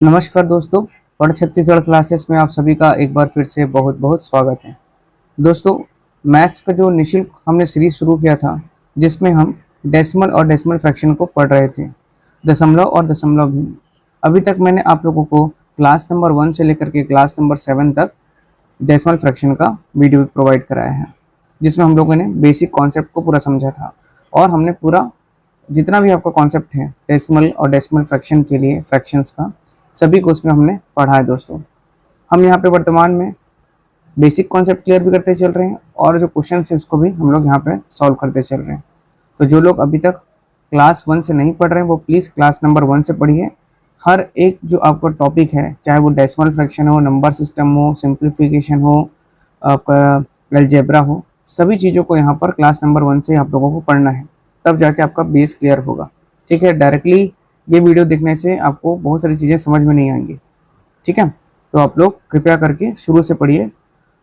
नमस्कार दोस्तों, पढ़ छत्तीसगढ़ क्लासेस में आप सभी का एक बार फिर से बहुत बहुत स्वागत है। दोस्तों, मैथ्स का जो निःशुल्क हमने सीरीज शुरू किया था, जिसमें हम डेसिमल और डेसिमल फ्रैक्शन को पढ़ रहे थे, दशमलव और दशमलव भिन्न। अभी तक मैंने आप लोगों को क्लास नंबर 1 से लेकर के क्लास नंबर 7 तक डेसिमल फ्रैक्शन का वीडियो प्रोवाइड कराया है, जिसमें हम लोगों ने बेसिक कॉन्सेप्ट को पूरा समझा था और हमने पूरा जितना भी आपका कॉन्सेप्ट है डेसिमल और डेसिमल फ्रैक्शन के लिए फ्रैक्शंस का, सभी को उसमें हमने पढ़ा है। दोस्तों, हम यहाँ पे वर्तमान में बेसिक कॉन्सेप्ट क्लियर भी करते चल रहे हैं और जो क्वेश्चन है उसको भी हम लोग यहाँ पे सॉल्व करते चल रहे हैं। तो जो लोग अभी तक क्लास 1 से नहीं पढ़ रहे हैं वो प्लीज़ क्लास नंबर 1 से पढ़िए। हर एक जो आपका टॉपिक है, चाहे वो डेसिमल फ्रैक्शन हो, नंबर सिस्टम हो, सिंप्लीफिकेशन हो, आपका अलजेब्रा हो, सभी चीज़ों को यहाँ पर क्लास नंबर 1 से आप लोगों को पढ़ना है, तब जाके आपका बेस क्लियर होगा। ठीक है, डायरेक्टली ये वीडियो देखने से आपको बहुत सारी चीज़ें समझ में नहीं आएंगी। ठीक है, तो आप लोग कृपया करके शुरू से पढ़िए।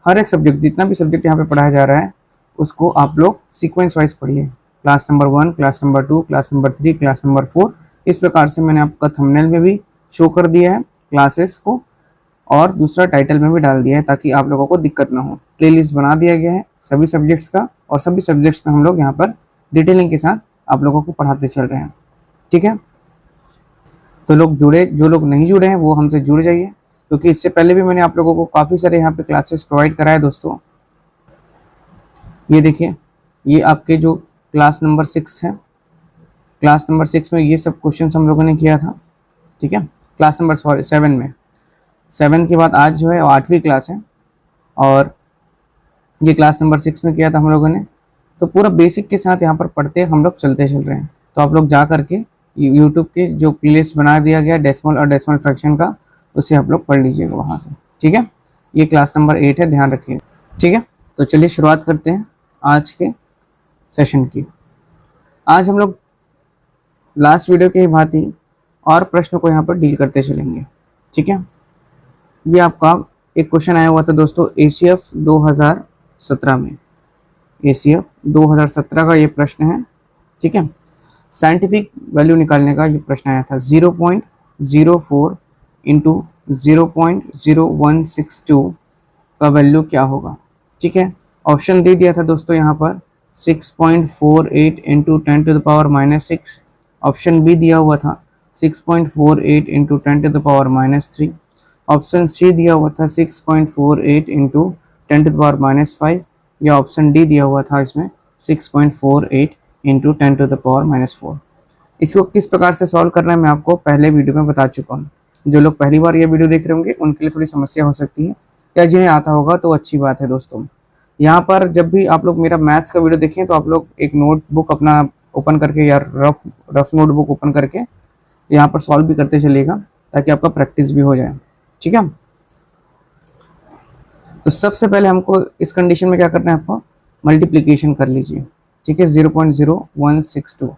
हर एक सब्जेक्ट, जितना भी सब्जेक्ट यहाँ पे पढ़ाया जा रहा है, उसको आप लोग सीक्वेंस वाइज पढ़िए। Class number 1, class number 2, class number 3, class number 4, इस प्रकार से मैंने आपका थंबनेल में भी शो कर दिया है क्लासेस को, और दूसरा टाइटल में भी डाल दिया है, ताकि आप लोगों को दिक्कत ना हो। प्लेलिस्ट बना दिया गया है सभी सब्जेक्ट्स का, और सभी सब्जेक्ट्स में हम लोग यहाँ पर डिटेलिंग के साथ आप लोगों को पढ़ाते चल रहे हैं। ठीक है, तो लोग जुड़े, जो लोग नहीं जुड़े हैं वो हमसे जुड़ जाइए, क्योंकि इससे पहले भी मैंने आप लोगों को काफ़ी सारे यहाँ पे क्लासेस प्रोवाइड कराए। दोस्तों, ये देखिए, ये आपके जो क्लास नंबर 6 है, क्लास नंबर 6 में ये सब क्वेश्चंस हम लोगों ने किया था। ठीक है, क्लास नंबर 7 में, 7 के बाद आज जो है 8वीं क्लास है, और ये क्लास नंबर 6 में किया था हम लोगों ने। तो पूरा बेसिक के साथ यहाँ पर पढ़ते हम लोग चलते चल रहे हैं। तो आप लोग जा करके यूट्यूब के जो प्लेलिस्ट बना दिया गया डेसिमल और डेसिमल फ्रैक्शन का, उसे आप लोग पढ़ लीजिएगा वहाँ से। ठीक है, ये क्लास नंबर 8 है, ध्यान रखिए। ठीक है, तो चलिए शुरुआत करते हैं आज के सेशन की। आज हम लोग लास्ट वीडियो की भांति और प्रश्न को यहाँ पर डील करते चलेंगे। ठीक है, ये आपका एक क्वेश्चन आया हुआ था दोस्तों ACF 2017 में, ACF 2017 का ये प्रश्न है। ठीक है, साइंटिफिक वैल्यू निकालने का ये प्रश्न आया था। 0.04 इंटू 0.0162 का वैल्यू क्या होगा। ठीक है, ऑप्शन दे दिया था दोस्तों यहाँ पर 6.48 into 10 to the power -6। Option B दिया हुआ था 6.48 into 10 to the power -3। Option C दिया हुआ था 6.48 इंटू 10 टू द पावर -5, या ऑप्शन डी दिया हुआ था इसमें 6.48 इंटू 10 टू द पावर -4। इसको किस प्रकार से सॉल्व करना है मैं आपको पहले वीडियो में बता चुका हूँ। जो लोग पहली बार ये वीडियो देख रहे होंगे उनके लिए थोड़ी समस्या हो सकती है, या जिन्हें आता होगा तो अच्छी बात है। दोस्तों, यहाँ पर जब भी आप लोग मेरा मैथ्स का वीडियो देखें तो आप लोग एक नोटबुक अपना ओपन करके, या रफ नोटबुक ओपन करके यहाँ पर सॉल्व भी करते चलिएगा, ताकि आपका प्रैक्टिस भी हो जाए। ठीक है, तो सबसे पहले हमको इस कंडीशन में क्या करना है, आपको मल्टीप्लीकेशन कर लीजिए। ठीक है, 0.0162।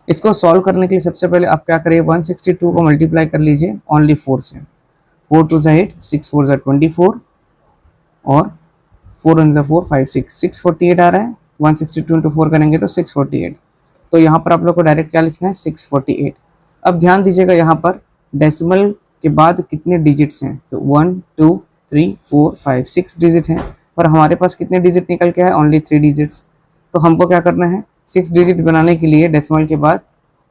इसको सॉल्व करने के लिए सबसे पहले आप क्या करिए, 162 को मल्टीप्लाई कर लीजिए ओनली 4 से। 4 2 8, 6 4 24, और 4 1 4 5 648 आ रहा है। 162 इंटू 4 करेंगे तो 648। तो यहाँ पर आप लोग को डायरेक्ट क्या लिखना है, 648। अब ध्यान दीजिएगा, यहाँ पर डेसिमल के बाद कितने डिजिट्स हैं, तो 1 2 3 4 5 6 डिजिट हैं, पर हमारे पास कितने डिजिट निकल के आए, ओनली 3 डिजिट्स। तो हमको क्या करना है, 6 डिजिट बनाने के लिए डेसिमल के बाद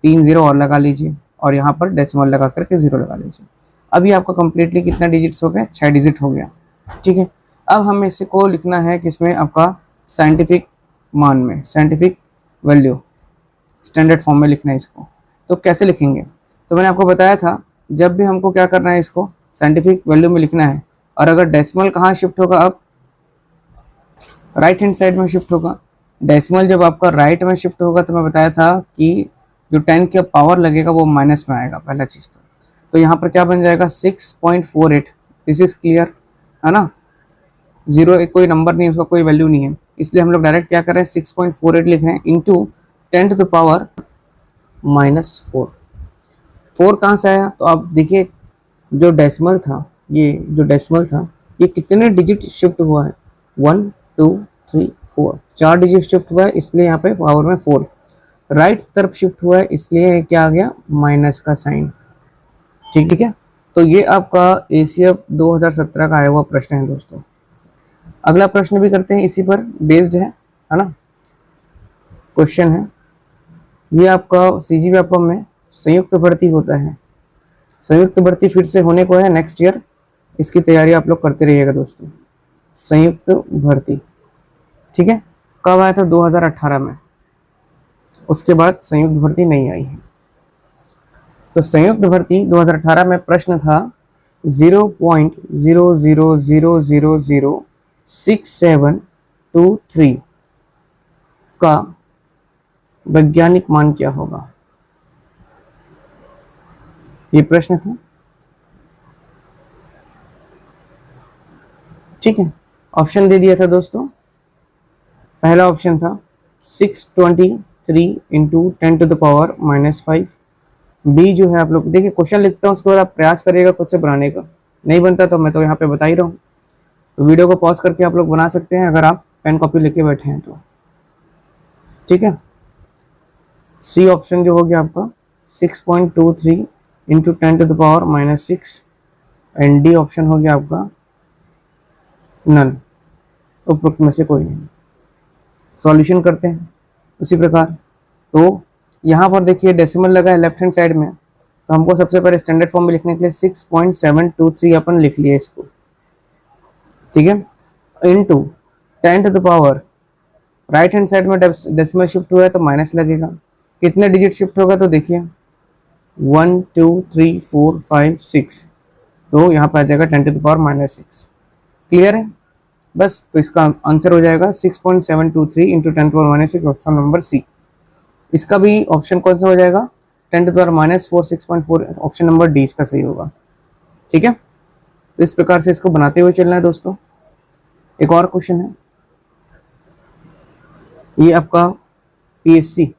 3 0 और लगा लीजिए, और यहाँ पर डेसिमल लगा करके 0 लगा लीजिए। अभी आपका कंप्लीटली कितना डिजिट्स हो गया, 6 डिजिट हो गया। ठीक है, अब हमें इसको लिखना है किसमें, आपका साइंटिफिक मान में, साइंटिफिक वैल्यू स्टैंडर्ड फॉर्म में लिखना है इसको। तो कैसे लिखेंगे, तो मैंने आपको बताया था, जब भी हमको क्या करना है, इसको साइंटिफिक वैल्यू में लिखना है, और अगर डेसिमल कहाँ शिफ्ट होगा, अब राइट हैंड साइड में शिफ्ट होगा। डेसिमल जब आपका राइट में शिफ्ट होगा, तो मैं बताया था कि जो 10 का पावर लगेगा वो माइनस में आएगा, पहला चीज़। तो यहाँ पर क्या बन जाएगा, 6.48। दिस इज क्लियर है ना, 0 एक कोई नंबर नहीं है, उसका कोई वैल्यू नहीं है, इसलिए हम लोग डायरेक्ट क्या कर रहे हैं, 6.48 लिख रहे हैं इंटू 10 टू द पावर -4। 4 कहाँ से आया, तो आप देखिए, जो डेसिमल था, ये जो डेसिमल था, ये कितने डिजिट शिफ्ट हुआ है, 1 2 3 4, 4 डिजिट शिफ्ट हुआ है, इसलिए यहाँ पे पावर में 4। राइट तरफ शिफ्ट हुआ है, इसलिए क्या आ गया, माइनस का साइन। ठीक है, तो ये आपका ACF 2017 का आया हुआ प्रश्न है दोस्तों। अगला प्रश्न भी करते हैं, इसी पर बेस्ड है ना, क्वेश्चन है ये आपका CG व्यापम में संयुक्त भर्ती होता है। संयुक्त भर्ती फिर से होने को है नेक्स्ट ईयर, इसकी तैयारी आप लोग करते रहिएगा दोस्तों। संयुक्त भर्ती, ठीक है, कब आया था? 2018 में, उसके बाद संयुक्त भर्ती नहीं आई है। तो संयुक्त भर्ती 2018 में प्रश्न था 0.00006723 का वैज्ञानिक मान क्या होगा, ये प्रश्न था। ठीक है, ऑप्शन दे दिया था दोस्तों। पहला ऑप्शन था 623 इंटू 10⁻⁻5। बी जो है, आप लोग देखिए क्वेश्चन लिखता हूँ, उसके बाद आप प्रयास करिएगा खुद से बनाने का। नहीं बनता तो मैं तो यहाँ पे बता ही रहा हूँ, तो वीडियो को पॉज करके आप लोग बना सकते हैं अगर आप पेन कॉपी लेके बैठे हैं तो। ठीक है, सी ऑप्शन जो हो गया आपका 6.23 इंटू 10⁻⁻6 एंड डी ऑप्शन हो गया आपका नन, उपरोक्त में से कोई नहीं। सॉल्यूशन करते हैं उसी प्रकार। तो यहाँ पर देखिए डेसिमल लगा है लेफ्ट हैंड साइड में, तो हमको सबसे पहले स्टैंडर्ड फॉर्म में लिखने के लिए 6.723 अपन लिख लिए इसको, ठीक है, इनटू 10⁻, राइट हैंड साइड में डेसिमल शिफ्ट हुआ है तो माइनस लगेगा। कितने डिजिट शिफ्ट होगा तो देखिए 1 2 3 4 5 6, तो यहाँ पे आ जाएगा 10⁻⁻6। क्लियर है बस, तो इसका आंसर हो जाएगा 6.723 इंटू 10⁻⁻6, ऑप्शन नंबर सी। इसका भी ऑप्शन कौन सा हो जाएगा? 10⁻⁻4 6.4, ऑप्शन नंबर डी इसका सही होगा। ठीक है, तो इस प्रकार से इसको बनाते हुए चलना है दोस्तों। एक और क्वेश्चन है, ये आपका पीएससी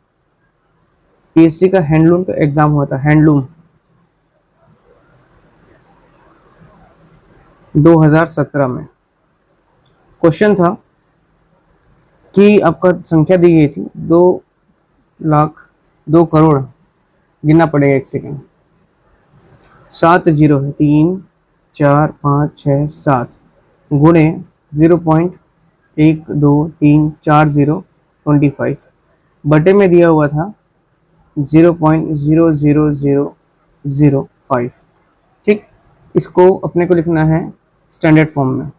का हैंडलूम का एग्जाम हुआ था, हैंडलूम 2017 में। क्वेश्चन था कि आपका संख्या दी गई थी 2 गिनना पड़ेगा, एक सेकेंड। 7 जीरो है, 3 4 5 6 7 गुणे 0.1234 बटे में दिया हुआ था 0.00005। ठीक, इसको अपने को लिखना है स्टैंडर्ड फॉर्म में।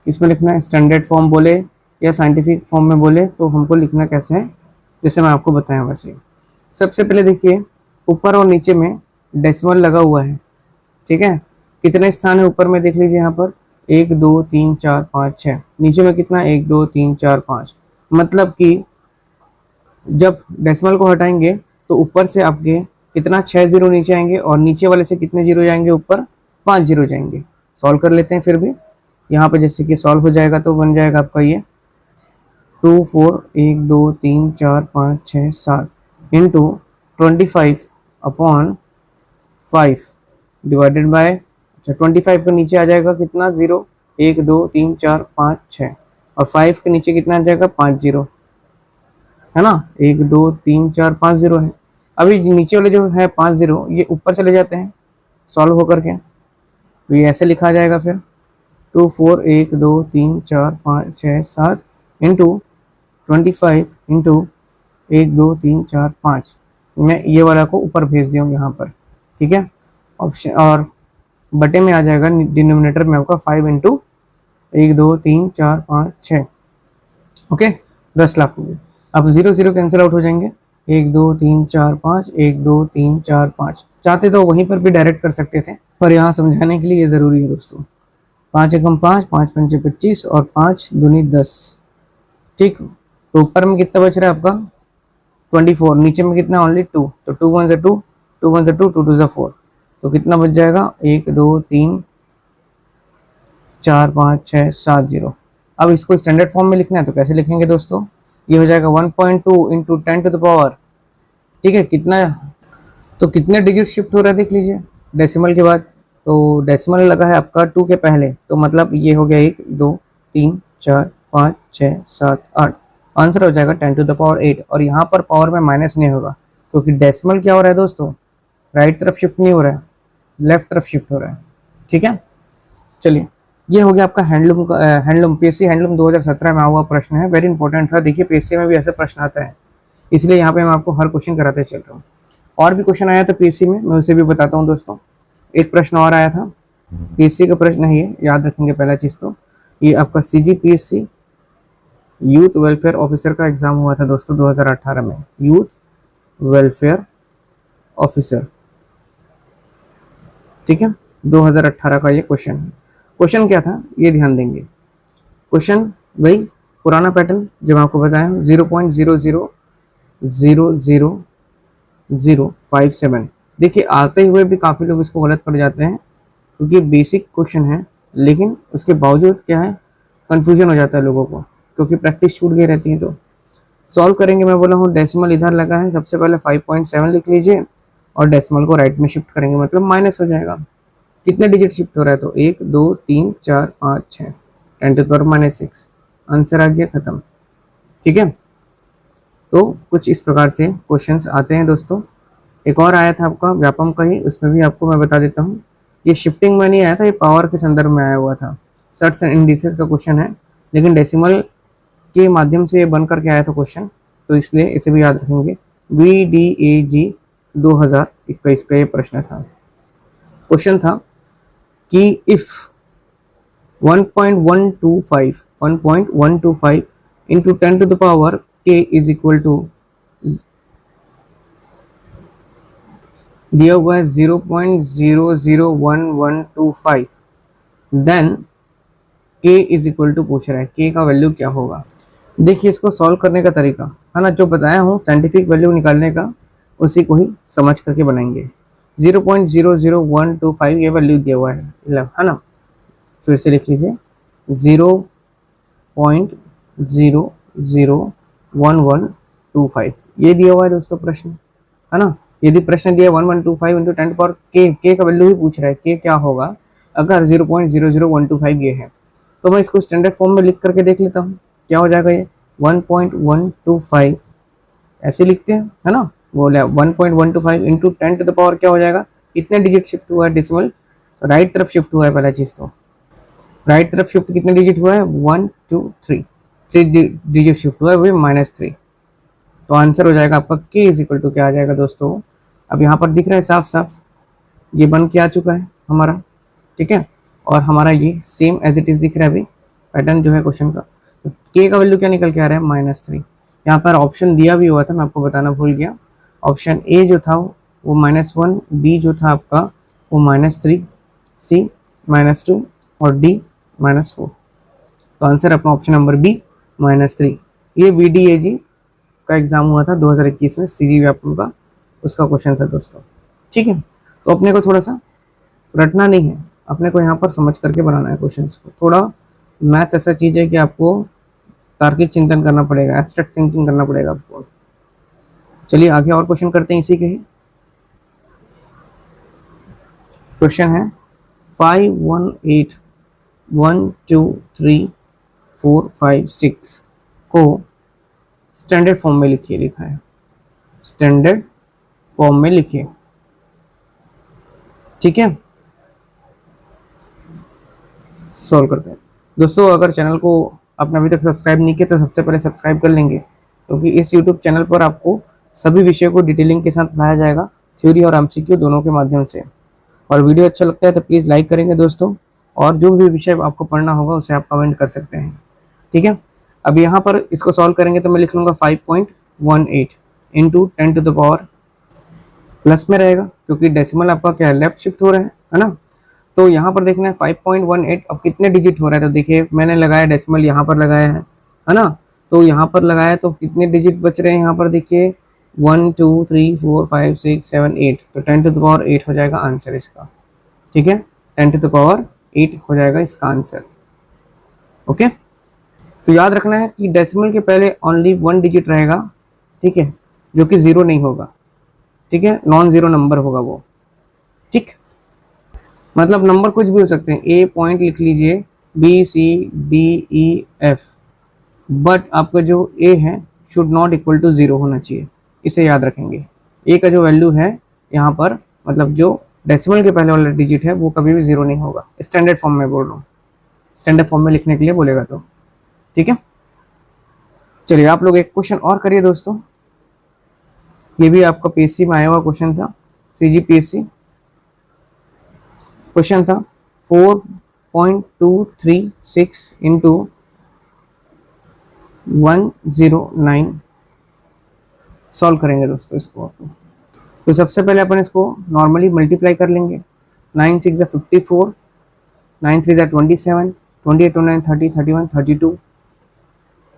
इसमें लिखना है स्टैंडर्ड फॉर्म बोले या साइंटिफिक फॉर्म में बोले तो हमको लिखना कैसे है, जैसे मैं आपको बताया वैसे। सबसे पहले देखिए ऊपर और नीचे में डेसिमल लगा हुआ है, ठीक है। कितने स्थान है ऊपर में देख लीजिए, यहाँ पर 1 2 3 4 5 6, नीचे में कितना 1 2 3 4 5। मतलब कि जब डेसिमल को हटाएंगे तो ऊपर से आपके कितना 6 जीरो नीचे आएंगे और नीचे वाले से कितने जीरो जाएंगे, ऊपर 5 जीरो जाएंगे। सॉल्व कर लेते हैं फिर भी। यहाँ पे जैसे कि सॉल्व हो जाएगा तो बन जाएगा आपका ये 2 4 1 2 3 4 5 6 7 इंटू 25/5 डिवाइडेड बाय, अच्छा 25 के नीचे आ जाएगा कितना 0, 1 2 3 4 5 6 और 5 के नीचे कितना आ जाएगा 5 जीरो, है ना। 1 2 3 4 5 जीरो है। अभी नीचे वाले जो है 5 जीरो ये ऊपर चले जाते हैं सॉल्व होकर के, तो ये ऐसे लिखा जाएगा फिर 2 4 1 2 3 4 5 6 7 इंटू 25 इंटू 1 2 3 4 5। मैं ये वाला को ऊपर भेज दिया हूँ यहाँ पर, ठीक है। ऑप्शन और बटे में आ जाएगा डिनोमिनेटर में आपका 5 इंटू 1 2 3 4 5 6, ओके 10 लाख हो गए। अब 0 0 कैंसिल आउट हो जाएंगे, 1 2 3 4 5 1 2 3 4 5। चाहते तो वहीं पर भी डायरेक्ट कर सकते थे, पर यहाँ समझाने के लिए ये ज़रूरी है दोस्तों। 5 एकम 5, 5 पंचे 25 और 5 दूनी 10। ठीक, तो ऊपर में कितना बच रहा है आपका 24, नीचे में कितना ओनली 2, तो 2 1 2 2 1 2 2 2 4, तो कितना बच जाएगा 1 2 3 4 5 6 7 जीरो। अब इसको स्टैंडर्ड फॉर्म में लिखना है तो कैसे लिखेंगे दोस्तों, ये हो जाएगा 1.2 इंटू 10 टू द पावर, ठीक है। कितना, तो कितने डिजिट शिफ्ट हो रहा है देख लीजिए डेसिमल के बाद, तो डेसिमल लगा है आपका 2 के पहले, तो मतलब ये हो गया 1 2 3 4 5 6 7 8, आंसर हो जाएगा 10 टू द पावर 8। और यहाँ पर पावर में माइनस नहीं होगा क्योंकि डेसिमल क्या हो रहा है दोस्तों, राइट तरफ शिफ्ट नहीं हो रहा है, लेफ्ट तरफ शिफ्ट हो रहा है। ठीक है, चलिए ये हो गया आपका हैंडलूम का हैंडलूम पीएससी हैंडलूम 2017 में हुआ प्रश्न है, वेरी इंपॉर्टेंट था। देखिए पीएससी में भी ऐसे प्रश्न आता है, इसलिए यहाँ पे मैं आपको हर क्वेश्चन कराते चल रहा हूँ। और भी क्वेश्चन आया था पीएससी में, मैं उसे भी बताता हूँ दोस्तों। एक प्रश्न और आया था पीएससी का प्रश्न है, ये याद रखेंगे। पहला चीज तो ये आपका सीजीपीएससी यूथ वेलफेयर ऑफिसर का एग्जाम हुआ था दोस्तों 2018 में, यूथ वेलफेयर ऑफिसर। ठीक है, 2018 का ये क्वेश्चन है। क्वेश्चन क्या था ये ध्यान देंगे। क्वेश्चन वही पुराना पैटर्न जो मैं आपको बताया, 0.0000057। देखिए आते हुए भी काफ़ी लोग इसको गलत कर जाते हैं, क्योंकि बेसिक क्वेश्चन है, लेकिन उसके बावजूद क्या है, कंफ्यूजन हो जाता है लोगों को, क्योंकि प्रैक्टिस छूट गई रहती है। तो सॉल्व करेंगे, मैं बोला हूँ डेसिमल इधर लगा है, सबसे पहले 5.7 लिख लीजिए और डेसिमल को राइट में शिफ्ट करेंगे, मतलब माइनस हो जाएगा। कितने डिजिट शिफ्ट हो रहा है, तो 1 2 3 4 5 6, 10⁻⁻⁶। आंसर आ गया, खत्म। ठीक है, तो कुछ इस प्रकार से क्वेश्चंस आते हैं दोस्तों। एक और आया था आपका व्यापम का ही, उसमें भी आपको मैं बता देता हूँ। ये शिफ्टिंग में नहीं आया था, ये पावर के संदर्भ में आया हुआ था। सर्ट्स एंड इंडिसेस का क्वेश्चन है, लेकिन डेसिमल के माध्यम से बन करके आया था क्वेश्चन, तो इसलिए इसे भी याद रखेंगे। VDAG 2021 का ये प्रश्न था। क्वेश्चन था कि if 1.125 into 10 to the power k is equal to, दिया हुआ है 0.001125, then k is equal to पूछ रहा है, k का वैल्यू क्या होगा। देखिए इसको सॉल्व करने का तरीका है ना, जो बताया हूँ साइंटिफिक वैल्यू निकालने का, उसी को ही समझ करके बनाएंगे। 0.00125 ये वैल्यू दिया हुआ है ना, फिर से लिख लीजिए 0.0011125 ये दिया हुआ है दोस्तों प्रश्न, है ना। यदि प्रश्न दिया 1125 इंटू 10 पावर के का वैल्यू ही पूछ रहा है, के क्या होगा अगर 0.00125 ये है, तो मैं इसको स्टैंडर्ड फॉर्म में लिख करके देख लेता हूँ क्या हो जाएगा। ये 1.125 ऐसे लिखते हैं, है ना, वो 1.125 इंटू 10 टू द पावर क्या हो जाएगा, कितने डिजिट शिफ्ट हुआ है डेसिमल, तो राइट तरफ शिफ्ट हुआ है। पहला चीज तो राइट तरफ शिफ्ट कितने डिजिट हुआ है, 1 2 3 डिजिट शिफ्ट हुआ है, वो -3। तो आंसर हो जाएगा आपका k इज इक्वल टू क्या आ जाएगा दोस्तों, अब यहाँ पर दिख रहा है साफ साफ, ये बन के आ चुका है हमारा। ठीक है, और हमारा ये सेम एज इट इज दिख रहा है अभी पैटर्न जो है क्वेश्चन का। तो k का वैल्यू क्या निकल के आ रहा है, -3। यहाँ पर ऑप्शन दिया भी हुआ था, मैं आपको बताना भूल गया। ऑप्शन ए जो था वो -1, बी जो था आपका वो -3, सी -2 और डी -4। तो आंसर अपना ऑप्शन नंबर बी -3। ये VDAG का एग्जाम हुआ था 2021 में, सीजी व्यापम का, उसका क्वेश्चन था दोस्तों। ठीक है, तो अपने को थोड़ा सा रटना नहीं है, अपने को यहाँ पर समझ करके बनाना है क्वेश्चंस को। थोड़ा मैथ्स ऐसा चीज है कि आपको तार्किक चिंतन करना पड़ेगा, एब्स्ट्रैक्ट थिंकिंग करना पड़ेगा आपको। चलिए आगे और क्वेश्चन करते हैं इसी के ही। क्वेश्चन है 5181123456 को स्टैंडर्ड फॉर्म में लिखिए, लिखा है स्टैंडर्ड फॉर्म में लिखिए। ठीक है, सॉल्व करते हैं दोस्तों। अगर चैनल को आपने अभी तक सब्सक्राइब नहीं किया तो सबसे पहले सब्सक्राइब कर लेंगे, क्योंकि इस यूट्यूब चैनल पर आपको सभी विषयों को डिटेलिंग के साथ पढ़ाया जाएगा, थ्योरी और एमसीक्यू दोनों के माध्यम से। और वीडियो अच्छा लगता है तो प्लीज़ लाइक करेंगे दोस्तों, और जो भी विषय आपको पढ़ना होगा उसे आप कमेंट कर सकते हैं। ठीक है, अब यहाँ पर इसको सॉल्व करेंगे तो मैं लिख लूँगा 5.18 into 10 to the power, plus में रहेगा क्योंकि डेसिमल आपका क्या है, लेफ्ट शिफ्ट हो रहा है ना। तो यहाँ पर देखना है 5.18 अब कितने डिजिट हो रहा है, तो देखिए मैंने लगाया डेसिमल यहाँ पर लगाया है ना, तो यहाँ पर लगाया तो कितने डिजिट बच रहे हैं यहाँ पर देखिए 1 2 3 4 5 6 7 8, तो 10 टू द पावर 8 हो जाएगा आंसर इसका। ठीक है, 10 टू द पावर 8 हो जाएगा इसका आंसर। ओके, तो याद रखना है कि डेसिमल के पहले ओनली 1 डिजिट रहेगा, ठीक है, जो कि 0 नहीं होगा। ठीक है, नॉन जीरो नंबर होगा वो। ठीक, मतलब नंबर कुछ भी हो सकते हैं, ए पॉइंट लिख लीजिए, B C D E F, but आपका जो ए है शुड नॉट इक्वल टू 0 होना चाहिए, इसे याद रखेंगे। ए का जो वैल्यू है यहाँ पर, मतलब जो डेसिमल के पहले वाला डिजिट है वो कभी भी 0 नहीं होगा। स्टैंडर्ड फॉर्म में बोल रहा हूँ, स्टैंडर्ड फॉर्म में लिखने के लिए बोलेगा तो, ठीक है। चलिए आप लोग एक क्वेश्चन और करिए दोस्तों, ये भी आपका पीएससी में आया हुआ क्वेश्चन था, CGPSC क्वेश्चन था 4.236 इंटू 109। सॉल्व करेंगे दोस्तों इसको। तो सबसे पहले अपन इसको नॉर्मली मल्टीप्लाई कर लेंगे। 9 6 54, 9 3 27, 28 2 9 30, 31 32,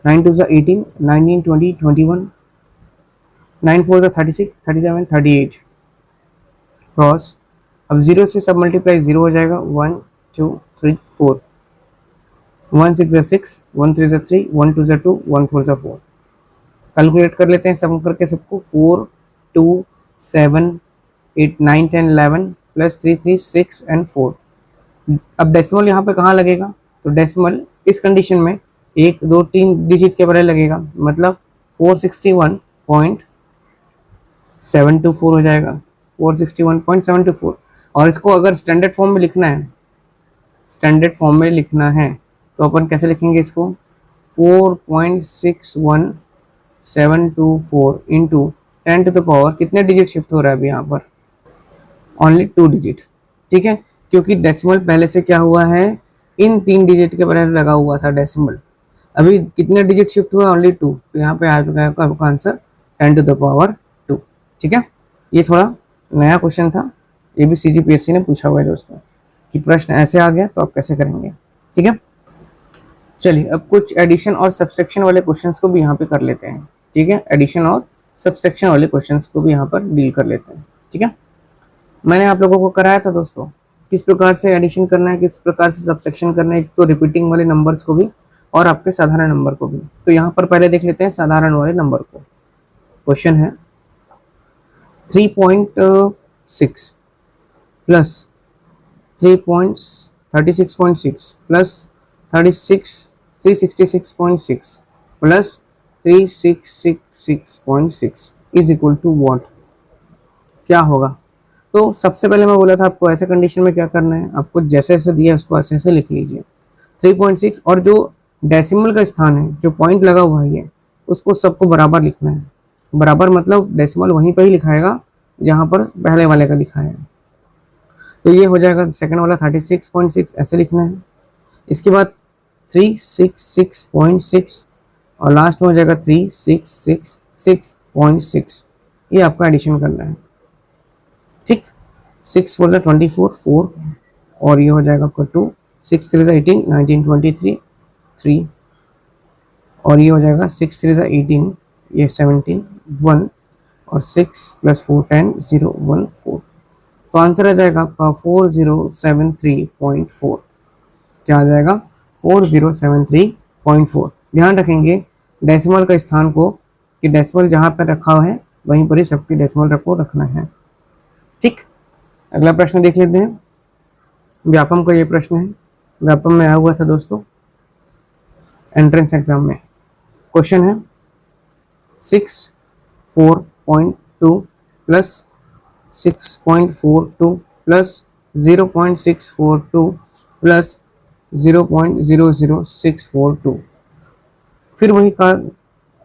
9 2 18, 19 20 21, 9 4 36, 37 38 क्रॉस। अब 0 से सब मल्टीप्लाई 0 हो जाएगा। 1 2 3 4, 1 6 6, 1 3 3, 1 2 2, 1 4 4। कैलकुलेट कर लेते हैं सब करके सबको। 4 2 7 8 9 10 11 प्लस 3 3 6 एंड 4। अब डेसिमल यहाँ पे कहाँ लगेगा, तो डेसिमल इस कंडीशन में 1 2 3 डिजिट के पहले लगेगा, मतलब 461.724 हो जाएगा। 461.724। और इसको अगर स्टैंडर्ड फॉर्म में लिखना है, स्टैंडर्ड फॉर्म में लिखना है तो अपन कैसे लिखेंगे इसको, 4.61724 इंटू 10 टू द पावर, कितने डिजिट शिफ्ट हो रहा है अभी यहाँ पर, ओनली 2 डिजिट, ठीक है। क्योंकि डेसिमल पहले से क्या हुआ है, इन 3 डिजिट के पहले लगा हुआ था डेसिमल, अभी कितने डिजिट शिफ्ट हुआ, ओनली 2। तो यहाँ पे आपका आंसर 10 टू द पावर 2, ठीक है। ये थोड़ा नया क्वेश्चन था, ये भी CGPSC ने पूछा हुआ है दोस्तों, कि प्रश्न ऐसे आ गया तो आप कैसे करेंगे, ठीक है। चलिए अब कुछ एडिशन और सब्सट्रैक्शन वाले क्वेश्चंस को भी यहाँ पे कर लेते हैं, ठीक है। एडिशन और सब्सट्रैक्शन वाले क्वेश्चंस को भी यहाँ पर डील कर लेते हैं, ठीक है। मैंने आप लोगों को कराया था दोस्तों किस प्रकार से एडिशन करना है, किस प्रकार से सब्सट्रैक्शन करना है, एक तो रिपीटिंग वाले नंबर्स को भी और आपके साधारण नंबर को भी। तो यहाँ पर पहले देख लेते हैं साधारण वाले नंबर को। क्वेश्चन है 3.6 plus 3.36.6 plus 366.6 plus 3666.6 is equal to what, क्या होगा। तो सबसे पहले मैं बोला था आपको ऐसे कंडीशन में क्या करना है, आपको जैसे जैसे दिया उसको ऐसे ऐसे लिख लीजिए। 3.6 और जो डेसिमल का स्थान है, जो पॉइंट लगा हुआ है उसको सबको बराबर लिखना है। बराबर मतलब डेसिमल वहीं पर ही लिखाएगा जहाँ पर पहले वाले का लिखा है। तो ये हो जाएगा सेकंड वाला 36.6 ऐसे लिखना है। इसके बाद 366.6 और लास्ट में हो जाएगा 3666.6। ये आपका एडिशन करना है, ठीक। 6 4 24 4 और ये हो जाएगा आपका 2, 6 3 18, 19 23 3 और ये हो जाएगा 6 3 18, ये 17 1 और 6 + 4 10 0 1 4। तो आंसर आ जाएगा आपका 4073.4। क्या आ जाएगा, 4073.4। ध्यान रखेंगे डेसिमल का स्थान को, कि डेसिमल जहाँ पर रखा हुआ है वहीं पर ही सबकी डेसिमल को रखना है, ठीक। अगला प्रश्न देख लेते हैं। व्यापम का ये प्रश्न है, व्यापम में आया हुआ था दोस्तों एंट्रेंस एग्जाम में। क्वेश्चन है 6.4.2 प्लस 6.42 प्लस 0.642 प्लस 0.00642। फिर वही का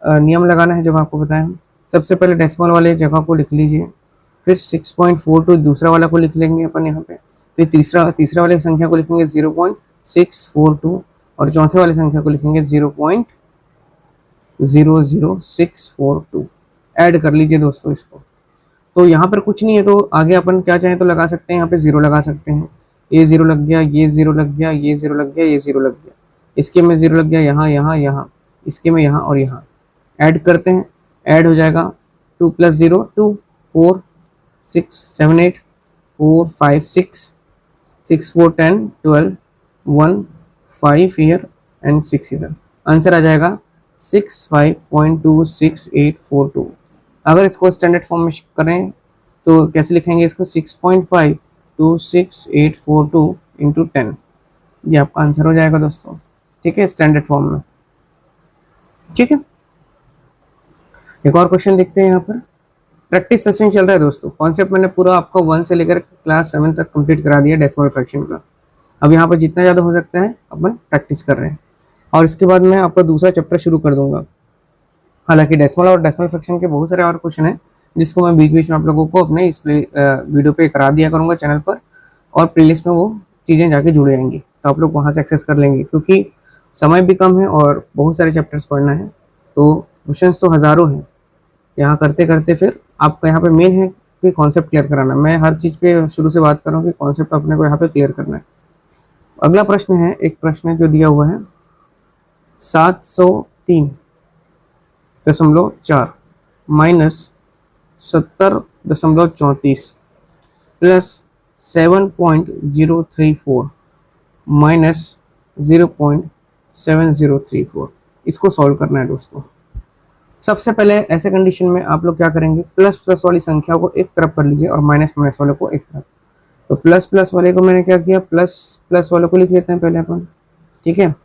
नियम लगाना है जब आपको बताया। सबसे पहले डेसिमल वाले जगह को लिख लीजिए, फिर 6.42 दूसरा वाला को लिख लेंगे अपन यहाँ पे, फिर तीसरा वाले संख्या को लिखेंगे 0.642 और चौथे वाले संख्या को लिखेंगे 0.00642। ऐड कर लीजिए दोस्तों इसको। तो यहाँ पर कुछ नहीं है तो आगे अपन क्या चाहें तो लगा सकते हैं, यहाँ पे 0 लगा सकते हैं। ये 0 लग गया, ये 0 लग गया, ये 0 लग गया, ये 0 लग गया, इसके में 0 लग गया, यहाँ यहाँ यहाँ, इसके में यहाँ और यहाँ। ऐड करते हैं, ऐड हो जाएगा 2 + 0 2, 4 6 7 8 4 5 6 6 4 10 12 1 5 here एंड 6 इधर। आंसर आ जाएगा 65.26842। अगर इसको स्टैंडर्ड फॉर्म में करें तो कैसे लिखेंगे इसको, 6.52684 इंटू 10। ये आपका आंसर हो जाएगा दोस्तों, ठीक है, स्टैंडर्ड फॉर्म में, ठीक है। एक और क्वेश्चन देखते हैं यहाँ पर। प्रैक्टिस सेशन चल रहा है दोस्तों। कॉन्सेप्ट मैंने पूरा आपको 1 से लेकर क्लास 7 तक कंप्लीट करा दिया डेसिमल फ्रैक्शन का। अब यहाँ पर जितना ज़्यादा हो सकता है अपन प्रैक्टिस कर रहे हैं, और इसके बाद मैं आपका दूसरा चैप्टर शुरू कर दूंगा। हालांकि डेसिमल और डेसिमल फ्रैक्शन के बहुत सारे और क्वेश्चन हैं जिसको मैं बीच बीच में आप लोगों को अपने इस वीडियो पे करा दिया करूँगा चैनल पर, और प्लेलिस्ट में वो चीज़ें जाके जुड़ जाएंगी, तो आप लोग वहाँ से एक्सेस कर लेंगे, क्योंकि समय भी कम है और बहुत सारे चैप्टर्स पढ़ना है, तो क्वेश्चन तो हज़ारों हैं। यहाँ करते करते फिर आपका यहाँ पे मेन है कि कॉन्सेप्ट क्लियर कराना। मैं हर चीज़ पे शुरू से बात कर रहा हूँ कि कॉन्सेप्ट अपने को यहाँ पे क्लियर करना है। अगला प्रश्न है, एक प्रश्न है जो दिया हुआ है 703.4 माइनस 70.34 प्लस 7.034 माइनस 0.7034। इसको सॉल्व करना है दोस्तों। सबसे पहले ऐसे कंडीशन में आप लोग क्या करेंगे, प्लस प्लस वाली संख्या को एक तरफ कर लीजिए और माइनस माइनस वाले को एक तरफ। तो प्लस प्लस वाले को मैंने क्या किया, प्लस प्लस वाले को लिख लेते हैं पहले अपन, ठीक है।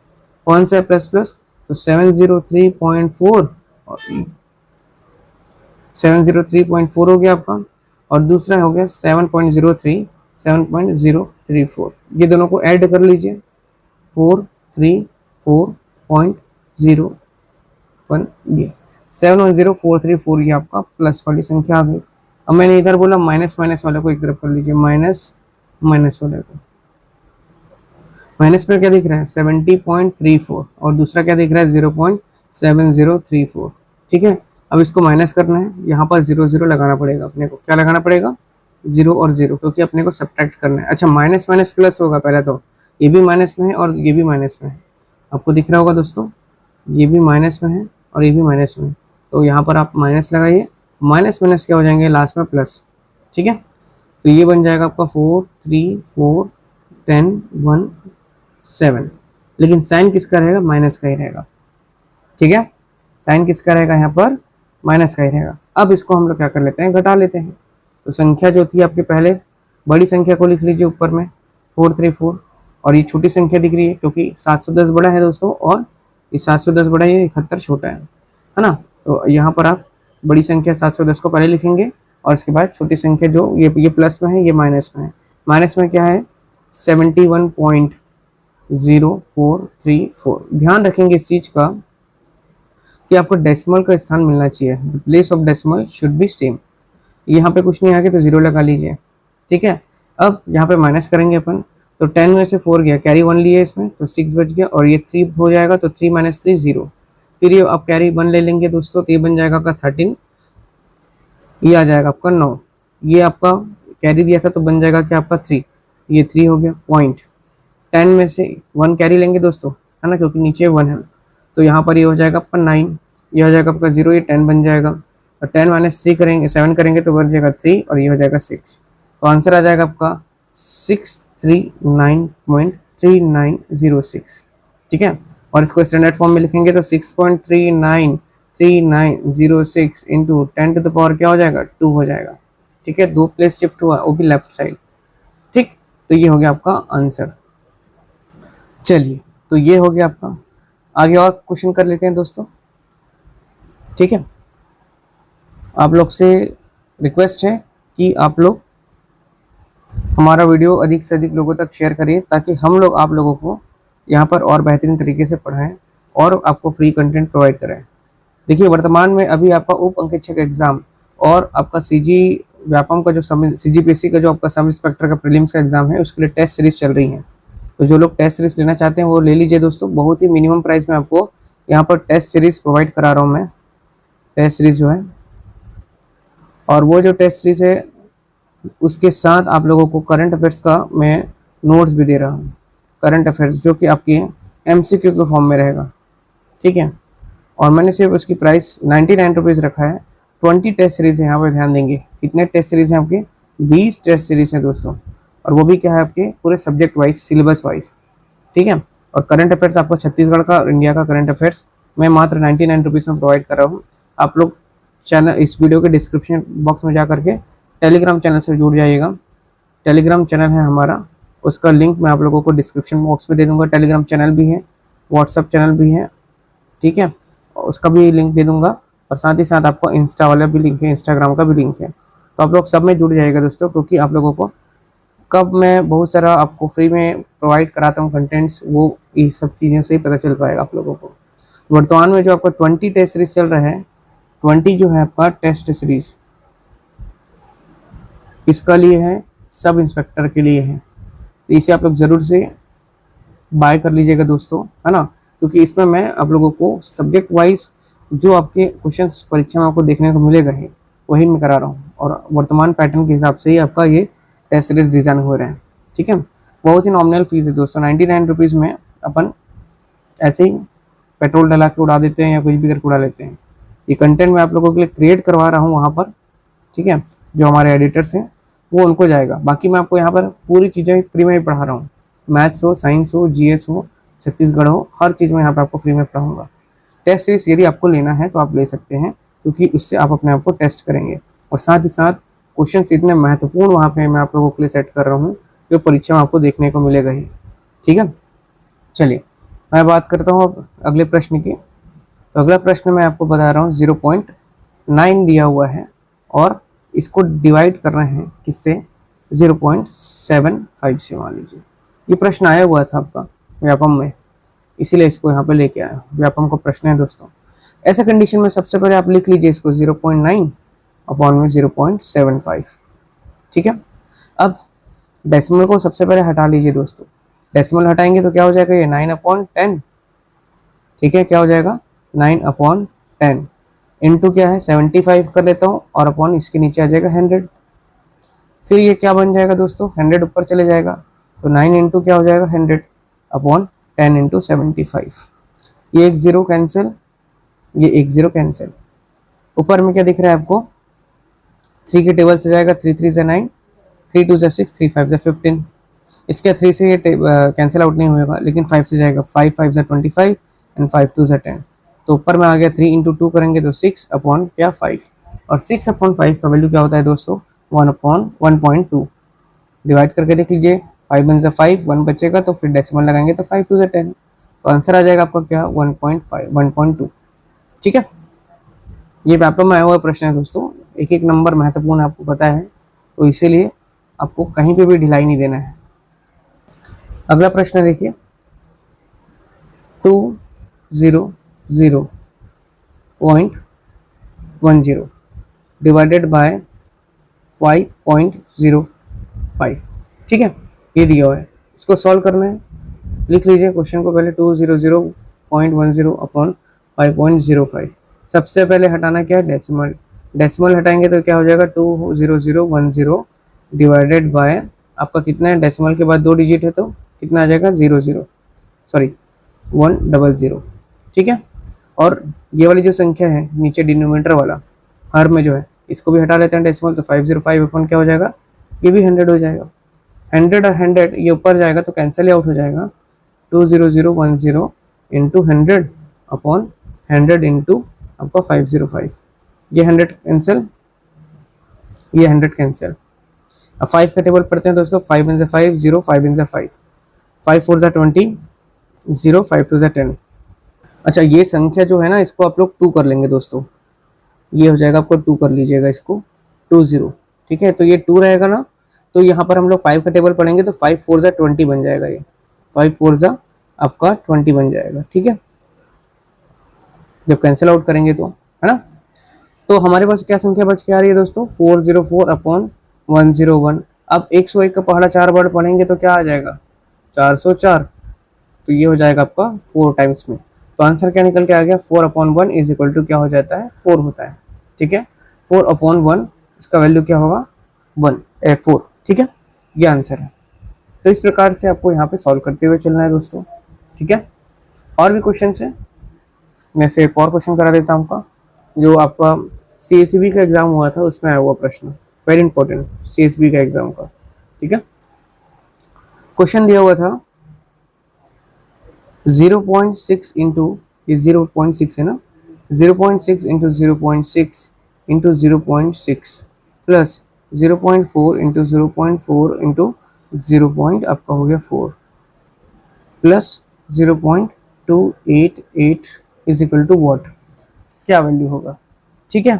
कौन सा है प्लस प्लस, तो 703.4 और 703.4 हो गया आपका, और दूसरा हो गया 7.034। ये दोनों को ऐड कर लीजिए, 434.01, ये 710,434 ये आपका प्लस वाली संख्या आ गई। अब मैंने इधर बोला माइनस माइनस वाले को एक तरफ कर लीजिए, माइनस माइनस वाले को। माइनस में क्या दिख रहा है 70.34 और दूसरा क्या दिख रहा है 0.7034, ठीक है। अब इसको माइनस करना है, यहाँ पर 0 0 लगाना पड़ेगा अपने को। क्या लगाना पड़ेगा, 0 और 0, क्योंकि अपने को सब्ट्रैक्ट करना है। अच्छा, माइनस माइनस प्लस होगा पहले, तो ये भी माइनस में है और ये भी माइनस में है, आपको दिख रहा होगा दोस्तों, ये भी माइनस में है और ये भी माइनस में है। तो यहाँ पर आप माइनस लगाइए, माइनस माइनस क्या हो जाएंगे लास्ट में प्लस, ठीक है। तो ये बन जाएगा आपका 4 3 4 10 1 7, लेकिन साइन किसका रहेगा, माइनस का ही रहेगा, ठीक है। साइन किसका रहेगा यहाँ पर, माइनस का ही रहेगा। अब इसको हम लोग क्या कर लेते हैं, घटा लेते हैं। तो संख्या जो थी आपके पहले, बड़ी संख्या को लिख लीजिए ऊपर में 434, और ये छोटी संख्या दिख रही है क्योंकि 710 बड़ा है दोस्तों, और ये 710 बड़ा है, ये 71 छोटा है ना। तो यहाँ पर आप बड़ी संख्या 710 को पहले लिखेंगे, और इसके बाद छोटी संख्या जो ये प्लस में है, ये माइनस में है। माइनस में क्या है 71.0434। ध्यान रखेंगे इस चीज़ का कि आपको डेसिमल का स्थान मिलना चाहिए, the place of decimal should be same. यहाँ पे कुछ नहीं आ गया तो 0 लगा लीजिए, ठीक है। अब यहाँ पे माइनस करेंगे अपन, तो 10 में से 4 गया, कैरी 1 लिए इसमें, तो 6 बच गया, और ये 3 हो जाएगा, तो 3 - 3 0। फिर ये आप कैरी 1 ले लेंगे दोस्तों, तो ये बन जाएगा आपका 13, ये आ जाएगा आपका 9। ये आपका कैरी दिया था तो बन जाएगा क्या आपका 3, ये 3 हो गया पॉइंट। 10 में से 1 कैरी लेंगे दोस्तों, है ना, क्योंकि नीचे 1 है, तो यहाँ पर ये हो जाएगा आपका 9, ये हो जाएगा आपका 0, ये 10 बन जाएगा, और 10 - 3 करेंगे, 7 करेंगे तो बन जाएगा 3, और ये हो जाएगा 6। तो आंसर आ जाएगा आपका 639.3906, ठीक है। और इसको स्टैंडर्ड फॉर्म में लिखेंगे तो 6.393906 इंटू 10 टू द पावर क्या हो जाएगा 2 हो जाएगा, ठीक है। 2 प्लेस शिफ्ट हुआ, वो भी लेफ्ट साइड, ठीक। तो ये हो गया आपका आंसर। चलिए, तो ये हो गया आपका। आगे और क्वेश्चन कर लेते हैं दोस्तों, ठीक है। आप लोग से रिक्वेस्ट है कि आप लोग हमारा वीडियो अधिक से अधिक लोगों तक शेयर करिए, ताकि हम लोग आप लोगों को यहाँ पर और बेहतरीन तरीके से पढ़ाएं और आपको फ्री कंटेंट प्रोवाइड करें। देखिए, वर्तमान में अभी आपका उप अंकेक्षक एग्जाम और आपका सीजी व्यापम का जो CGPSC का जो आपका सब इंस्पेक्टर का प्रीलिम्स का एग्जाम है, उसके लिए टेस्ट सीरीज चल रही है। तो जो लोग टेस्ट सीरीज लेना चाहते हैं वो ले लीजिए दोस्तों। बहुत ही मिनिमम प्राइस में आपको यहाँ पर टेस्ट सीरीज प्रोवाइड करा रहा हूँ मैं, टेस्ट सीरीज जो है। और वो जो टेस्ट सीरीज है उसके साथ आप लोगों को करंट अफेयर्स का मैं नोट्स भी दे रहा हूँ, करंट अफेयर्स जो कि आपके MCQ के फॉर्म में रहेगा, ठीक है। और मैंने सिर्फ उसकी प्राइस 99 रुपीज़ रखा है। 20 टेस्ट सीरीज है, यहाँ पर ध्यान देंगे। कितने टेस्ट सीरीज हैं आपके, 20 टेस्ट सीरीज है दोस्तों, और वो भी क्या है आपके पूरे सब्जेक्ट वाइज, सिलेबस वाइज, ठीक है। और करंट अफेयर्स आपको छत्तीसगढ़ का और इंडिया का करंट अफेयर्स मैं मात्र 99 रुपीज़ में प्रोवाइड कर रहा हूँ। आप लोग चैनल, इस वीडियो के डिस्क्रिप्शन बॉक्स में जा करके टेलीग्राम चैनल से जुड़ जाइएगा। टेलीग्राम चैनल है हमारा, उसका लिंक मैं आप लोगों को डिस्क्रिप्शन बॉक्स में दे दूंगा। टेलीग्राम चैनल भी है, व्हाट्सअप चैनल भी है, ठीक है, उसका भी लिंक दे दूंगा। और साथ ही साथ आपको इंस्टा वाला भी लिंक है, इंस्टाग्राम का भी लिंक है। तो आप लोग सब में जुड़ जाएगा दोस्तों, क्योंकि आप लोगों को कब मैं बहुत सारा आपको फ्री में प्रोवाइड कराता हूँ कंटेंट्स, वो ये सब चीज़ें से ही पता चल पाएगा आप लोगों को। वर्तमान में जो आपका 20 टेस्ट सीरीज चल रहा है, 20 जो है आपका टेस्ट सीरीज इसका लिए है, सब इंस्पेक्टर के लिए है। तो इसे आप लोग ज़रूर से बाय कर लीजिएगा दोस्तों, है ना, क्योंकि इसमें मैं आप लोगों को सब्जेक्ट वाइज जो आपके क्वेश्चंस परीक्षा में आपको देखने को मिलेगा ही वही मैं करा रहा हूँ, और वर्तमान पैटर्न के हिसाब से ही आपका ये टेस्ट सीरीज डिज़ाइन हो रहे हैं। ठीक है, बहुत ही नॉमिनल फीस है दोस्तों, 99 रुपीज़ में अपन ऐसे ही पेट्रोल डला के उड़ा देते हैं या कुछ भी करके उड़ा लेते हैं। ये कंटेंट मैं आप लोगों के लिए क्रिएट करवा रहा हूँ वहाँ पर, ठीक है, जो हमारे एडिटर्स हैं वो उनको जाएगा। बाकी मैं आपको यहाँ पर पूरी चीज़ें फ्री में ही पढ़ा रहा हूँ, मैथ्स हो, साइंस हो, जीएस हो, छत्तीसगढ़ हो, हर चीज़ में यहाँ पर आपको फ्री में पढ़ाऊँगा। टेस्ट सीरीज यदि आपको लेना है तो आप ले सकते हैं, क्योंकि उससे आप अपने आप को टेस्ट करेंगे, और साथ ही साथ क्वेश्चन इतने महत्वपूर्ण वहाँ पे मैं आप लोगों के लिए सेट कर रहा हूँ जो परीक्षा में आपको देखने को मिलेगा ही। ठीक है, चलिए मैं बात करता हूँ अब अगले प्रश्न की। तो अगला प्रश्न मैं आपको बता रहा हूँ 0.9 दिया हुआ है और इसको डिवाइड कर रहे हैं किससे, 0.75 से। मान लीजिए ये प्रश्न आया हुआ था आपका व्यापम में, इसीलिए इसको यहाँ पे लेके आया। व्यापम का प्रश्न है दोस्तों। ऐसे कंडीशन में सबसे पहले आप लिख लीजिए इसको 0.9 अपॉन में 0.75। ठीक है, अब डेसिमल को सबसे पहले हटा लीजिए दोस्तों। डेसिमल हटाएंगे तो क्या हो जाएगा, ये 9/10। ठीक है, क्या हो जाएगा 9/10 इंटू क्या है 75 कर लेता हूँ, और अपॉन इसके नीचे आ जाएगा 100। फिर ये क्या बन जाएगा दोस्तों, 100 ऊपर चले जाएगा, तो 9 इंटू क्या हो जाएगा 100 अपॉन 10 इंटू 75। ये एक जीरो कैंसिल, ये एक जीरो कैंसिल। ऊपर में क्या दिख रहा है आपको, 3 के टेबल से जाएगा, 3 3 से 9, 3 2 से 6, 3 5 से 15। इसके 3 से ये कैंसिल आउट नहीं होगा, लेकिन 5 से जाएगा, 5 5 से 25 एंड 5 2 से 10। तो ऊपर में आ गया 3 इंटू 2 करेंगे तो 6 अपॉन क्या 5, और 6/5 का वैल्यू क्या होता है दोस्तों 1/1.2। डिवाइड करके देख लीजिए, 5 1 से 5, 1 बचेगा, तो फिर डेसिमल लगाएंगे तो 5 2 से 10, तो आंसर आ जाएगा आपका क्या 1.5 1.2। ठीक है, ये व्यापम में आया हुआ प्रश्न है दोस्तों, एक एक नंबर महत्वपूर्ण आपको पता है, तो इसीलिए आपको कहीं पे भी ढिलाई नहीं देना है। अगला प्रश्न देखिए, 200.10 डिवाइडेड बाय 5.05। ठीक है, ये दिया हुआ है, इसको सॉल्व करना है। लिख लीजिए क्वेश्चन को पहले, 200.10 अपॉन 5.05। सबसे पहले हटाना क्या है, डेसिमल। डेसिमल हटाएंगे तो क्या हो जाएगा 20010 डिवाइडेड बाय, आपका कितना है, डेसिमल के बाद 2 डिजिट है तो कितना आ जाएगा 100। ठीक है, और ये वाली जो संख्या है नीचे डिनोमिनेटर वाला हर में जो है, इसको भी हटा लेते हैं डेसिमल, तो 505 अपन क्या हो जाएगा, ये भी 100 हो जाएगा। 100 और 100 ये ऊपर जाएगा तो कैंसिल आउट हो जाएगा, 20010 इंटू 100 अपॉन 100 इंटू आपका 505। ये 100 कैंसिल, ये 100 कैंसिल। अब 5 का टेबल पढ़ते हैं दोस्तों, 5 1 से 5 0, 5 1 से 5, 5 4 से 20, 0 5 2 से 10। अच्छा, ये संख्या जो है ना इसको आप लोग 2 कर लेंगे दोस्तों, ये हो जाएगा आपको 2 कर लीजिएगा इसको 20। ठीक है, तो ये 2 रहेगा ना, तो यहाँ पर हम लोग 5 का टेबल पढ़ेंगे तो 5 4 से 20 बन जाएगा, ये 5 4 से आपका 20 बन जाएगा। ठीक है, जब कैंसिल आउट करेंगे तो, है ना, तो हमारे पास क्या संख्या बच के आ रही है दोस्तों 404 अपॉन 101। अब 101 का पहाड़ा 4 बार पढ़ेंगे तो क्या आ जाएगा 404, तो ये हो जाएगा आपका 4 टाइम्स में। तो आंसर क्या निकल के आ गया 4/1 इज इक्वल टू क्या हो जाता है 4 होता है। ठीक है, 4/1 इसका वैल्यू क्या होगा 4। ठीक है, ये आंसर है। तो इस प्रकार से आपको यहाँ पे सॉल्व करते हुए चलना है दोस्तों। ठीक है, और भी क्वेश्चन है, मैं से एक और क्वेश्चन करा देता हूँ आपका, जो आपका CSB का एग्जाम हुआ था उसमें आया हुआ प्रश्न, वेरी इंपॉर्टेंट CSB का एग्जाम का। ठीक है, क्वेश्चन दिया हुआ था 0.6 इंटू, ये 0.6 है ना, 0.6 into 0.6 into 0.6 plus 0.4 into 0.4 into 0. आपका हो गया 4 plus 0.288 is equal to what, क्या वैल्यू होगा। ठीक है।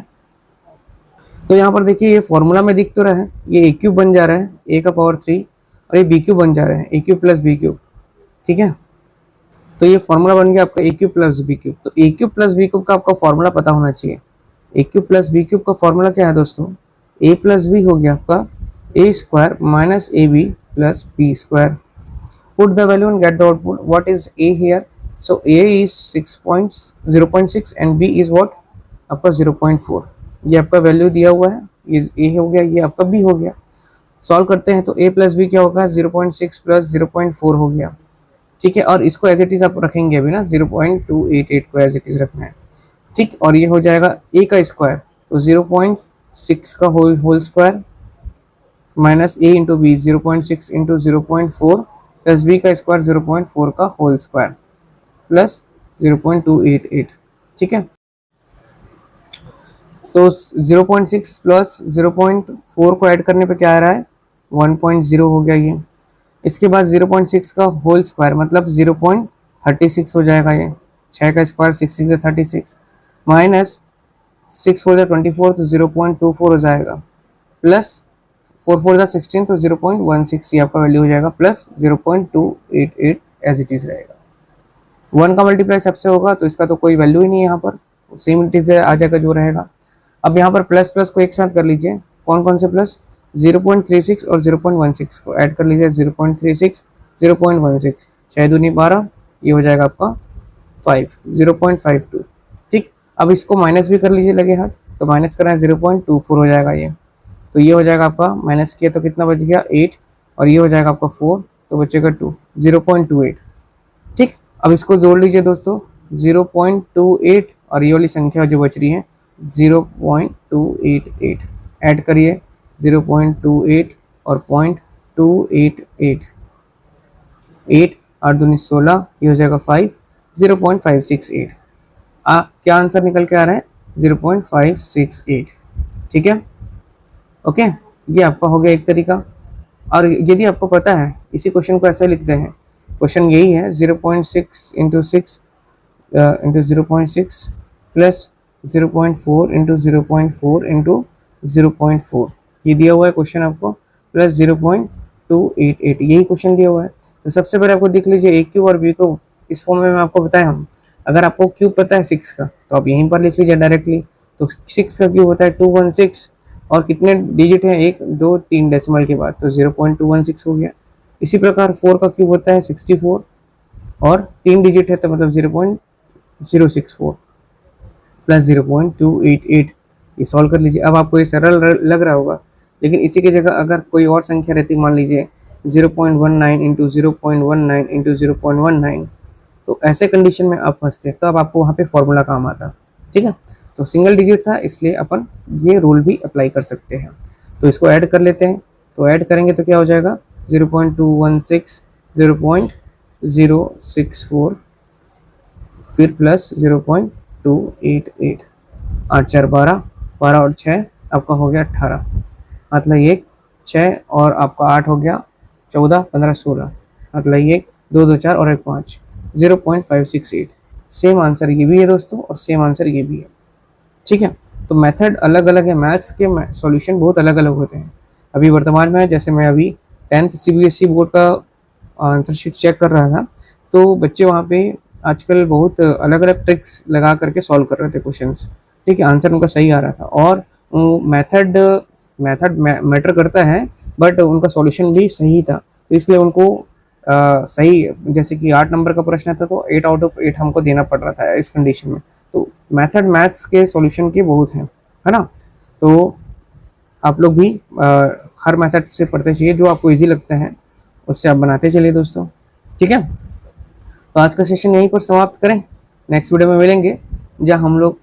तो यहाँ पर देखिए ये फॉर्मूला में दिख तो रहा है, ये ए क्यूब बन जा रहा है ए का पावर 3 और ये बी क्यूब बन जा रहा है A cube plus B cube, ठीक है। तो ये फॉर्मूला बन गया आपका A cube plus B cube. तो A cube plus B cube का आपका फॉर्मूला पता होना चाहिए। A cube plus B cube का फॉर्मूला क्या है दोस्तों, ए प्लस बी हो गया आपका A square minus A B plus B square. Put the value and get the output. What is A here? So A is 0.6 and B is what? आपका 0.4। ये आपका वैल्यू दिया हुआ है, ये A हो गया, ये आपका B हो गया। सॉल्व करते हैं तो A प्लस बी क्या होगा, 0.6 प्लस 0.4 हो गया, ठीक है। और इसको एज इट इज आप रखेंगे अभी ना, 0.288 को एज इट इज रखना है, ठीक। और ये हो जाएगा A का स्क्वायर, तो 0.6 का whole square minus A into B 0.6 into 0.4 plus B का स्क्वायर 0.4 का होल स्क्वायर प्लस 0.288, ठीक है। तो 0.6 प्लस 0.4 को ऐड करने पे क्या आ रहा है, 1.0 हो गया ये। इसके बाद 0.6 का होल स्क्वायर मतलब 0.36 हो जाएगा ये, 6 का स्क्वायर 6 6 36 माइनस 6 4 24 तो 0.24 हो जाएगा प्लस 4 4 16 तो 0.16 ये आपका वैल्यू हो जाएगा प्लस 0.288 एज इट इज रहेगा। 1 का मल्टीप्लाई सबसे होगा तो इसका तो कोई वैल्यू ही नहीं है, यहाँ पर सेम इंटीजर आ जाएगा जो रहेगा। अब यहाँ पर प्लस प्लस को एक साथ कर लीजिए, कौन कौन से प्लस, 0.36 और 0.16 को ऐड कर लीजिए, 0.36 0.16 6 दूनी 12, ये हो जाएगा आपका 5 0.52, ठीक। अब इसको माइनस भी कर लीजिए लगे हाथ, तो माइनस करना है 0.24 हो जाएगा ये, तो ये हो जाएगा आपका माइनस किया तो कितना बच गया 8 और ये हो जाएगा आपका 4 तो बचेगा 2 0.28, ठीक। अब इसको जोड़ लीजिए दोस्तों, 0.28 और ये वाली संख्या जो बच रही है 0.288 ऐड करिए, 0.28 और 0.288 8 8 दूनी 16, ये हो जाएगा 5 0.568। क्या आंसर निकल के आ रहा है 0.568, ठीक है। ओके, ये आपका हो गया एक तरीका। और यदि आपको पता है इसी क्वेश्चन को ऐसे लिखते हैं, क्वेश्चन यही है 0.6 into 6 into 0.6 plus 0.4 into 0.4 into 0.4, ये दिया हुआ है क्वेश्चन आपको, प्लस 0.288 यही क्वेश्चन दिया हुआ है। तो सबसे पहले आपको देख लीजिए ए क्यूब और बी क्यूब इस फॉर्म में आपको बताया हम, अगर आपको क्यूब पता है 6 का तो आप यहीं पर लिख लीजिए डायरेक्टली। तो 6 का क्यूब होता है 216 और कितने डिजिट है 1 2 3 डेसिमल के बाद, तो 0.216 हो गया। इसी प्रकार 4 का क्यूब होता है 64 और 3 डिजिट है तो मतलब 0.064 प्लस 0.288, ये सॉल्व कर लीजिए। अब आपको ये सरल लग रहा होगा, लेकिन इसी की जगह अगर कोई और संख्या रहती, मान लीजिए 0.19 इंटू 0.19 इंटू 0.19, तो ऐसे कंडीशन में आप फंसते तो अब आपको वहाँ पे फॉर्मूला काम आता, ठीक है। तो सिंगल डिजिट था इसलिए अपन ये रूल भी अप्लाई कर सकते हैं। तो इसको ऐड कर लेते हैं, तो ऐड करेंगे तो क्या हो जाएगा 0.216 0.064 फिर प्लस 0.288, 8 4 12 12 और 6 आपका हो गया 18, मतलब ये 6 और आपका 8 हो गया 14 15 16, मतलब ये 2 2 4 और 1 5 0.568। सेम आंसर ये भी है दोस्तों और सेम आंसर ये भी है, ठीक है। तो मेथड अलग अलग है, मैथ्स के सॉल्यूशन बहुत अलग अलग होते हैं। अभी वर्तमान में जैसे मैं अभी 10th CBSE बोर्ड का आंसर शीट चेक कर रहा था, तो बच्चे वहाँ पे आजकल बहुत अलग अलग ट्रिक्स लगा करके सॉल्व कर रहे थे क्वेश्चंस, ठीक है। आंसर उनका सही आ रहा था और मेथड मैटर करता है, बट उनका सॉल्यूशन भी सही था, तो इसलिए उनको सही, जैसे कि 8 नंबर का प्रश्न था तो 8 आउट ऑफ 8 हमको देना पड़ रहा था इस कंडीशन में। तो मेथड मैथ्स के सॉल्यूशन के बहुत हैं, है ना। तो आप लोग भी हर मेथड से पढ़ते चाहिए, जो आपको इजी लगता है उससे आप बनाते चलिए दोस्तों, ठीक है। तो आज का सेशन यहीं पर समाप्त करें, नेक्स्ट वीडियो में मिलेंगे जहाँ हम लोग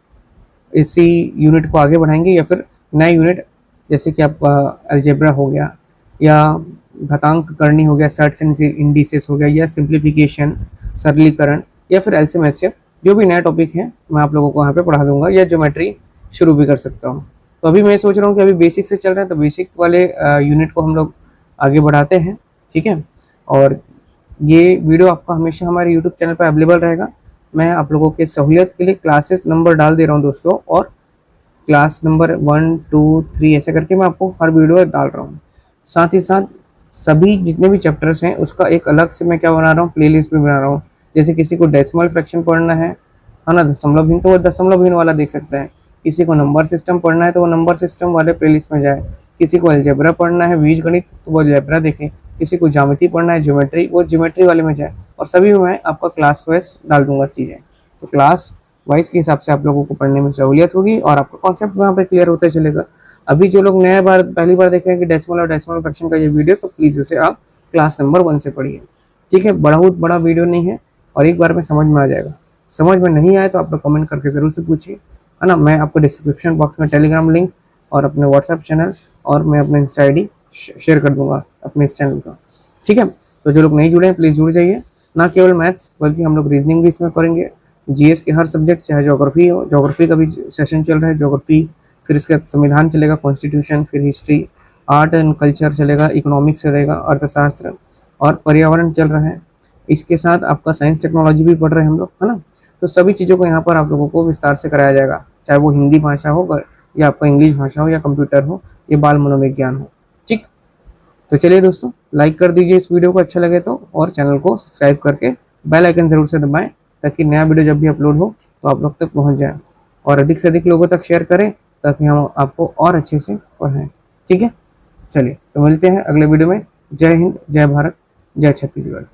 इसी यूनिट को आगे बढ़ाएंगे या फिर नए यूनिट, जैसे कि आपका अलजेब्रा हो गया या घातांक करनी हो गया, सर्ट्स एंड इंडिसेस हो गया, या सिंप्लीफिकेशन सरलीकरण, या फिर एलसीएम एचसीएफ, जो भी नया टॉपिक है मैं आप लोगों को यहाँ पे पढ़ा दूंगा, या ज्योमेट्री शुरू भी कर सकता हूँ। तो अभी मैं सोच रहा हूँ कि अभी बेसिक से चल रहे हैं, तो बेसिक वाले यूनिट को हम लोग आगे बढ़ाते हैं, ठीक है। और ये वीडियो आपका हमेशा हमारे यूट्यूब चैनल पर अवेलेबल रहेगा। मैं आप लोगों के सहूलियत के लिए क्लासेस नंबर डाल दे रहा हूँ दोस्तों, और क्लास नंबर 1 2 3 ऐसे करके मैं आपको हर वीडियो डाल रहा हूँ। साथ ही साथ सभी जितने भी चैप्टर्स हैं उसका एक अलग से मैं क्या बना रहा हूँ, प्लेलिस्ट भी बना रहा हूँ। जैसे किसी को डेसिमल फ्रैक्शन पढ़ना है ना, दशमलव भिन्न, तो वो दशमलव भिन्न वाला देख सकता है। किसी को नंबर सिस्टम पढ़ना है तो वो नंबर सिस्टम वाले प्लेलिस्ट में जाए। किसी को अलजेब्रा पढ़ना है, बीजगणित, तो वो अलजेब्रा देखे। किसी को ज्यामिति पढ़ना है, ज्योमेट्री, वो ज्योमेट्री वाले में जाए। और सभी में मैं आपका क्लास वाइज डाल दूंगा चीज़ें, तो क्लास वाइज के हिसाब से आप लोगों को पढ़ने में सहूलियत होगी और आपका कॉन्सेप्ट वहाँ पे क्लियर होता चलेगा। अभी जो लोग नया बार पहली बार देख रहे हैं कि डेसिमल और डेसिमल फ्रैक्शन का ये वीडियो, तो प्लीज़ उसे आप क्लास नंबर 1 से पढ़िए। ठीक है, बहुत बड़ा वीडियो नहीं है और एक बार में समझ में आ जाएगा। समझ में नहीं आए तो आप लोग कमेंट करके ज़रूर से पूछिए, है ना। मैं आपको डिस्क्रिप्शन बॉक्स में टेलीग्राम लिंक और अपने व्हाट्सएप चैनल और मैं अपने इंस्टा ID शेयर कर दूंगा अपने इस चैनल का। ठीक है, तो जो लोग नहीं जुड़े हैं प्लीज़ जुड़ जाइए। ना केवल मैथ्स बल्कि हम लोग रीजनिंग भी इसमें करेंगे, GS के हर सब्जेक्ट, चाहे ज्योग्राफी हो, ज्योग्राफी का भी सेशन चल रहा है, ज्योग्राफी, फिर इसका संविधान चलेगा, कॉन्स्टिट्यूशन, फिर हिस्ट्री, आर्ट एंड कल्चर चलेगा, इकोनॉमिक्स चलेगा, अर्थशास्त्र और पर्यावरण चल रहा है। इसके साथ आपका साइंस टेक्नोलॉजी भी पढ़ रहे हैं हम लोग, है ना। तो सभी चीज़ों को यहाँ पर आप लोगों को विस्तार से कराया जाएगा, चाहे वो हिंदी भाषा हो या आपका इंग्लिश भाषा हो या कंप्यूटर हो या बाल मनोविज्ञान हो। ठीक, तो चलिए दोस्तों, लाइक कर दीजिए इस वीडियो को अच्छा लगे तो, और चैनल को सब्सक्राइब करके बेल आइकन ज़रूर से दबाएं ताकि नया वीडियो जब भी अपलोड हो तो आप लोग तक पहुंच जाए। और अधिक से अधिक लोगों तक शेयर करें ताकि हम आपको और अच्छे से पढ़ाएं। ठीक है, चलिए तो मिलते हैं अगले वीडियो में। जय हिंद, जय भारत, जय छत्तीसगढ़।